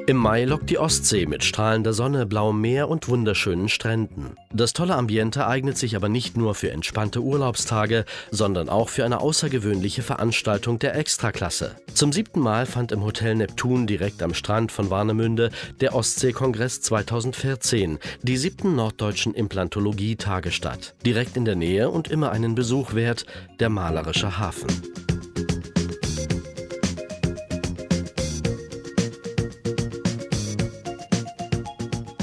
Im Mai lockt die Ostsee mit strahlender Sonne, blauem Meer und wunderschönen Stränden. Das tolle Ambiente eignet sich aber nicht nur für entspannte Urlaubstage, sondern auch für eine außergewöhnliche Veranstaltung der Extraklasse. Zum 7. Mal fand im Hotel Neptun direkt am Strand von Warnemünde der Ostsee-Kongress 2014, die 7. Norddeutschen Implantologie-Tage statt. Direkt in der Nähe und immer einen Besuch wert, der malerische Hafen.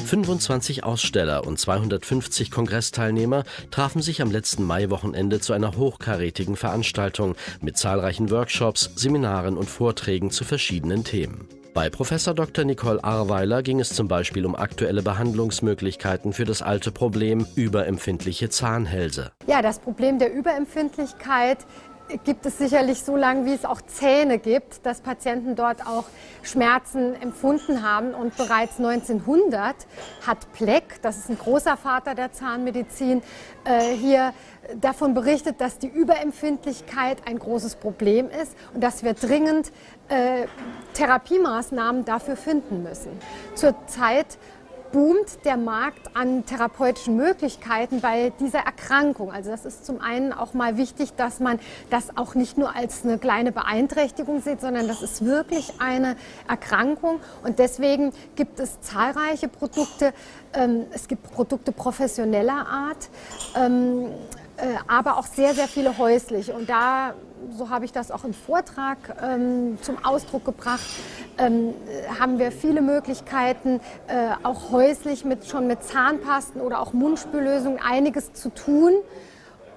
25 Aussteller und 250 Kongressteilnehmer trafen sich am letzten Maiwochenende zu einer hochkarätigen Veranstaltung mit zahlreichen Workshops, Seminaren und Vorträgen zu verschiedenen Themen. Bei Prof. Dr. Nicole Ahrweiler ging es zum Beispiel um aktuelle Behandlungsmöglichkeiten für das alte Problem überempfindliche Zahnhälse. Ja, das Problem der Überempfindlichkeit gibt es sicherlich so lange, wie es auch Zähne gibt, dass Patienten dort auch Schmerzen empfunden haben. Und bereits 1900 hat Pleck, das ist ein großer Vater der Zahnmedizin, hier davon berichtet, dass die Überempfindlichkeit ein großes Problem ist und dass wir dringend Therapiemaßnahmen dafür finden müssen. Zurzeit boomt der Markt an therapeutischen Möglichkeiten bei dieser Erkrankung. Also das ist zum einen auch mal wichtig, dass man das auch nicht nur als eine kleine Beeinträchtigung sieht, sondern das ist wirklich eine Erkrankung. Und deswegen gibt es zahlreiche Produkte. Es gibt Produkte professioneller Art, aber auch sehr, sehr viele häuslich. Und da, so habe ich das auch im Vortrag zum Ausdruck gebracht, haben wir viele Möglichkeiten, auch häuslich schon mit Zahnpasten oder auch Mundspüllösungen einiges zu tun,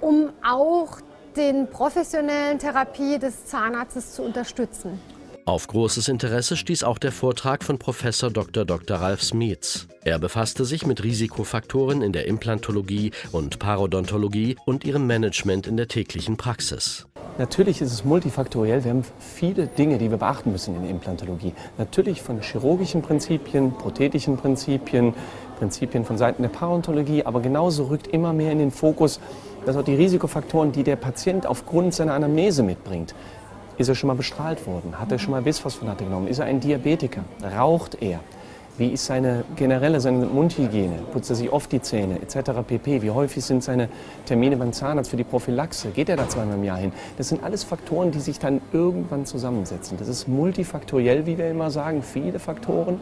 um auch den professionellen Therapie des Zahnarztes zu unterstützen. Auf großes Interesse stieß auch der Vortrag von Prof. Dr. Ralf Smeets. Er befasste sich mit Risikofaktoren in der Implantologie und Parodontologie und ihrem Management in der täglichen Praxis. Natürlich ist es multifaktoriell. Wir haben viele Dinge, die wir beachten müssen in der Implantologie. Natürlich von chirurgischen Prinzipien, prothetischen Prinzipien, Prinzipien von Seiten der Parodontologie, aber genauso rückt immer mehr in den Fokus, dass auch die Risikofaktoren, die der Patient aufgrund seiner Anamnese mitbringt. Ist er schon mal bestrahlt worden? Hat er schon mal Bisphosphonate genommen? Ist er ein Diabetiker? Raucht er? Wie ist seine Mundhygiene? Putzt er sich oft die Zähne etc. pp? Wie häufig sind seine Termine beim Zahnarzt für die Prophylaxe? Geht er da zweimal im Jahr hin? Das sind alles Faktoren, die sich dann irgendwann zusammensetzen. Das ist multifaktoriell, wie wir immer sagen, viele Faktoren.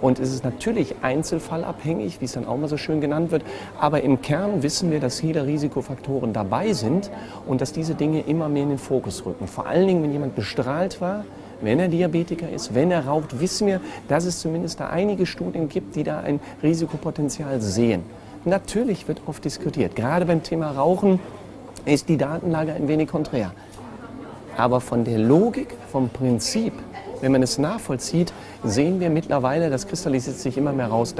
Und es ist natürlich einzelfallabhängig, wie es dann auch mal so schön genannt wird. Aber im Kern wissen wir, dass viele Risikofaktoren dabei sind und dass diese Dinge immer mehr in den Fokus rücken. Vor allen Dingen, wenn jemand bestrahlt war, wenn er Diabetiker ist, wenn er raucht, wissen wir, dass es zumindest da einige Studien gibt, die da ein Risikopotenzial sehen. Natürlich wird oft diskutiert. Gerade beim Thema Rauchen ist die Datenlage ein wenig konträr. Aber von der Logik, vom Prinzip, wenn man es nachvollzieht, sehen wir mittlerweile, das kristallisiert sich immer mehr raus,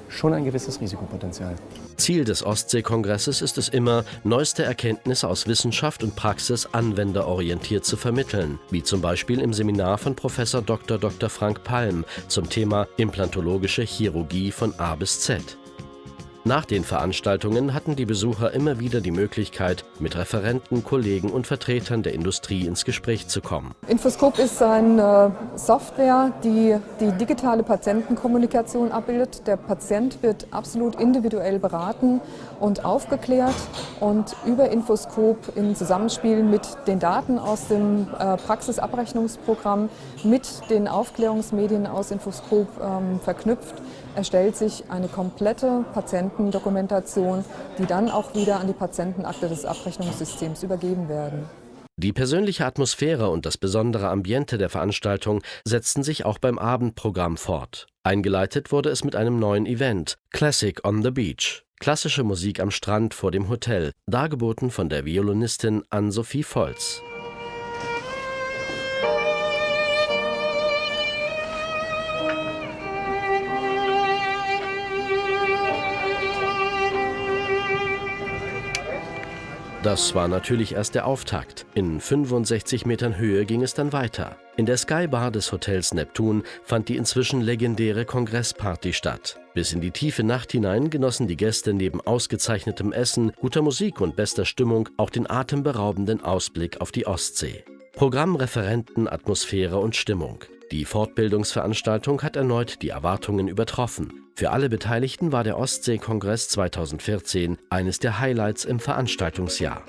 schon ein gewisses Risikopotenzial. Ziel des Ostsee-Kongresses ist es immer, neueste Erkenntnisse aus Wissenschaft und Praxis anwenderorientiert zu vermitteln, wie zum Beispiel im Seminar von Prof. Dr. Frank Palm zum Thema implantologische Chirurgie von A bis Z. Nach den Veranstaltungen hatten die Besucher immer wieder die Möglichkeit, mit Referenten, Kollegen und Vertretern der Industrie ins Gespräch zu kommen. Infoscope ist eine Software, die die digitale Patientenkommunikation abbildet. Der Patient wird absolut individuell beraten und aufgeklärt und über Infoscope im Zusammenspiel mit den Daten aus dem Praxisabrechnungsprogramm mit den Aufklärungsmedien aus Infoscope verknüpft, erstellt sich eine komplette Patientendokumentation, die dann auch wieder an die Patientenakte des Abrechnungssystems übergeben werden. Die persönliche Atmosphäre und das besondere Ambiente der Veranstaltung setzten sich auch beim Abendprogramm fort. Eingeleitet wurde es mit einem neuen Event, Classic on the Beach. Klassische Musik am Strand vor dem Hotel, dargeboten von der Violinistin Ann-Sophie Volz. Das war natürlich erst der Auftakt. In 65 Metern Höhe ging es dann weiter. In der Skybar des Hotels Neptun fand die inzwischen legendäre Kongressparty statt. Bis in die tiefe Nacht hinein genossen die Gäste neben ausgezeichnetem Essen, guter Musik und bester Stimmung auch den atemberaubenden Ausblick auf die Ostsee. Programm, Referenten, Atmosphäre und Stimmung. Die Fortbildungsveranstaltung hat erneut die Erwartungen übertroffen. Für alle Beteiligten war der Ostsee-Kongress 2014 eines der Highlights im Veranstaltungsjahr.